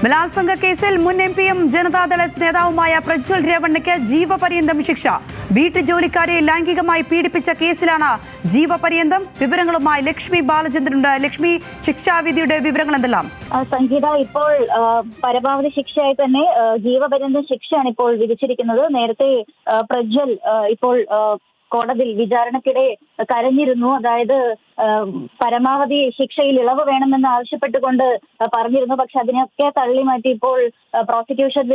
ബലാത്സംഗ കേസിൽ മുൻ എംപിയും ജനതാദൾ നേതാവുമായ പ്രജ്വൽ രേവണ്ണയ്ക്ക് ജീവപര്യന്തം ശിക്ഷ. വീട്ടുജോലിക്കാരെ ലൈംഗികമായി പീഡിപ്പിച്ച കേസിലാണ് ജീവപര്യന്തം. വിവരങ്ങളുമായി ലക്ഷ്മി ബാലചന്ദ്രനുണ്ട്. ലക്ഷ്മി, ശിക്ഷാവിധിയുടെ വിവരങ്ങൾ എന്തെല്ലാം? സംഗീത, ഇപ്പോൾ പരമാവധി ശിക്ഷയായി തന്നെ ജീവപര്യന്തം ശിക്ഷയാണ് ഇപ്പോൾ വിധിച്ചിരിക്കുന്നത്. നേരത്തെ പ്രജ്വൽ ഇപ്പോൾ കോടതിയിൽ വിചാരണക്കിടെ കരഞ്ഞിരുന്നു. അതായത് പരമാവധി ശിക്ഷയിൽ ഇളവ് വേണമെന്ന് ആവശ്യപ്പെട്ടുകൊണ്ട് പറഞ്ഞിരുന്നു. പക്ഷെ അതിനൊക്കെ തള്ളി മാറ്റി ഇപ്പോൾ പ്രോസിക്യൂഷൻ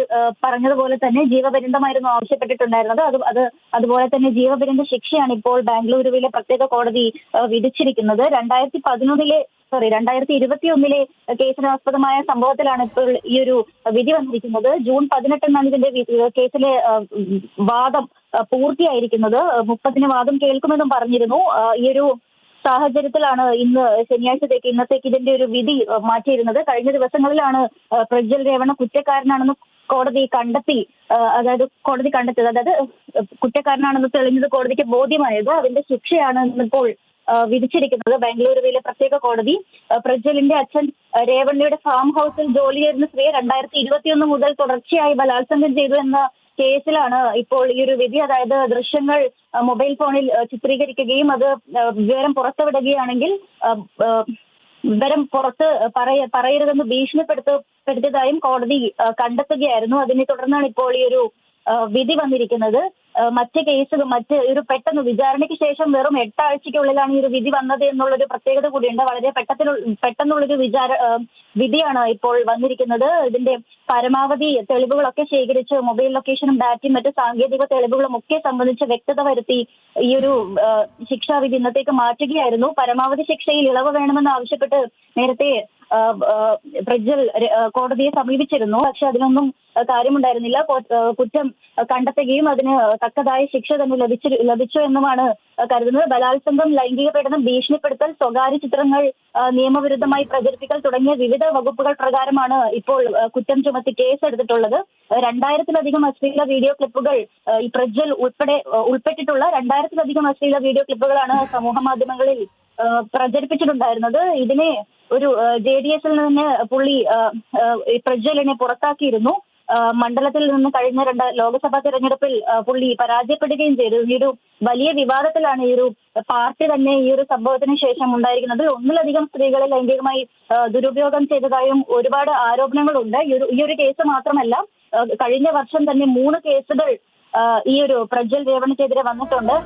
പറഞ്ഞതുപോലെ തന്നെ ജീവപര്യന്തമായിരുന്നു ആവശ്യപ്പെട്ടിട്ടുണ്ടായിരുന്നത്. അതുപോലെ തന്നെ ജീവപര്യന്ത ശിക്ഷയാണ് ഇപ്പോൾ ബാംഗ്ലൂരുവിലെ പ്രത്യേക കോടതി വിധിച്ചിരിക്കുന്നത്. 2021 കേസിനാസ്പദമായ സംഭവത്തിലാണ് ഇപ്പോൾ ഈ ഒരു വിധി വന്നിരിക്കുന്നത്. ജൂൺ 18 ഇതിന്റെ കേസിലെ വാദം പൂർത്തിയായിരിക്കുന്നത്. 30 വാദം കേൾക്കുമെന്നും പറഞ്ഞിരുന്നു. ഈ ഒരു സാഹചര്യത്തിലാണ് ഇന്നത്തേക്ക് ഇതിന്റെ ഒരു വിധി മാറ്റിയിരുന്നത്. കഴിഞ്ഞ ദിവസങ്ങളിലാണ് പ്രജ്വൽ രേവണ്ണ കുറ്റക്കാരനാണെന്ന് കോടതി കണ്ടെത്തിയത്. അതായത് കുറ്റക്കാരനാണെന്ന് തെളിഞ്ഞത് കോടതിക്ക് ബോധ്യമായത്. അതിന്റെ ശിക്ഷയാണ് ഇന്നിപ്പോൾ വിധിച്ചിരിക്കുന്നത് ബാംഗ്ലൂരുവിലെ പ്രത്യേക കോടതി. പ്രജ്വലിന്റെ അച്ഛൻ രേവണ്ണയുടെ ഫാം ഹൗസിൽ ജോലി ചെയ്യുന്ന സ്ത്രീയെ 2021 മുതൽ തുടർച്ചയായി ബലാത്സംഗം ചെയ്തു എന്ന കേസിലാണ് ഇപ്പോൾ ഈ ഒരു വിധി. അതായത് ദൃശ്യങ്ങൾ മൊബൈൽ ഫോണിൽ ചിത്രീകരിക്കുകയും അത് വിവരം പുറത്തുവിടുകയാണെങ്കിൽ വിവരം പുറത്ത് പറയരുതെന്ന് ഭീഷണിപ്പെടുത്തിയതായും കോടതി കണ്ടെത്തുകയായിരുന്നു. അതിനെ തുടർന്നാണ് ഇപ്പോൾ ഈ ഒരു വിധി വന്നിരിക്കുന്നത്. മറ്റ് ഒരു പെട്ടെന്ന് വിചാരണയ്ക്ക് ശേഷം വെറും 8 ആഴ്ചയ്ക്കുള്ളിലാണ് ഈ ഒരു വിധി വന്നത് എന്നുള്ളൊരു പ്രത്യേകത കൂടിയുണ്ട്. വളരെ പെട്ടെന്നുള്ളൊരു വിധിയാണ് ഇപ്പോൾ വന്നിരിക്കുന്നത്. ഇതിന്റെ പരമാവധി തെളിവുകളൊക്കെ ശേഖരിച്ച് മൊബൈൽ ലൊക്കേഷനും ഡാറ്റയും മറ്റ് സാങ്കേതിക തെളിവുകളും ഒക്കെ സംബന്ധിച്ച് വ്യക്തത വരുത്തി ഈ ഒരു ശിക്ഷാവിധി ഇന്നത്തേക്ക് മാറ്റുകയായിരുന്നു. പരമാവധി ശിക്ഷയിൽ ഇളവ് വേണമെന്ന് ആവശ്യപ്പെട്ട് നേരത്തെ പ്രജ്വൽ കോടതിയെ സമീപിച്ചിരുന്നു. പക്ഷെ അതിനൊന്നും കാര്യമുണ്ടായിരുന്നില്ല. കുറ്റം കണ്ടെത്തുകയും അതിന് തക്കതായ ശിക്ഷ തന്നെ ലഭിച്ചു എന്നുമാണ് കരുതുന്നത്. ബലാത്സംഗം, ലൈംഗിക പീഡനം, ഭീഷണിപ്പെടുത്തൽ, സ്വകാര്യ ചിത്രങ്ങൾ നിയമവിരുദ്ധമായി പ്രചരിപ്പിക്കൽ തുടങ്ങിയ വിവിധ വകുപ്പുകൾ പ്രകാരമാണ് ഇപ്പോൾ കുറ്റം ചുമത്തി കേസെടുത്തിട്ടുള്ളത്. 2000-ലധികം അശ്ലീല വീഡിയോ ക്ലിപ്പുകൾ ഈ പ്രജ്വൽ ഉൾപ്പെട്ടിട്ടുള്ള 2000-ലധികം അശ്ലീല വീഡിയോ ക്ലിപ്പുകളാണ് സമൂഹ മാധ്യമങ്ങളിൽ പ്രചരിപ്പിച്ചിട്ടുണ്ടായിരുന്നത്. ഇതിനെ ഒരു JDS-ൽ നിന്ന് പുള്ളി പ്രജ്വലിനെ പുറത്താക്കിയിരുന്നു. മണ്ഡലത്തിൽ നിന്ന് കഴിഞ്ഞ ലോക്സഭാ തെരഞ്ഞെടുപ്പിൽ പുള്ളി പരാജയപ്പെടുകയും ചെയ്തു. ഈ ഒരു വലിയ വിവാദത്തിലാണ് ഈ ഒരു പാർട്ടി തന്നെ ഈ ഒരു സംഭവത്തിന് ശേഷം ഉണ്ടായിരിക്കുന്നത്. 1-ലധികം സ്ത്രീകളെ ലൈംഗികമായി ദുരുപയോഗം ചെയ്തതായും ഒരുപാട് ആരോപണങ്ങളുണ്ട്. ഈ ഒരു കേസ് മാത്രമല്ല, കഴിഞ്ഞ വർഷം തന്നെ 3 കേസുകൾ ഈ ഒരു പ്രജ്വൽ രേവണ്ണയ്ക്കെതിരെ വന്നിട്ടുണ്ട്.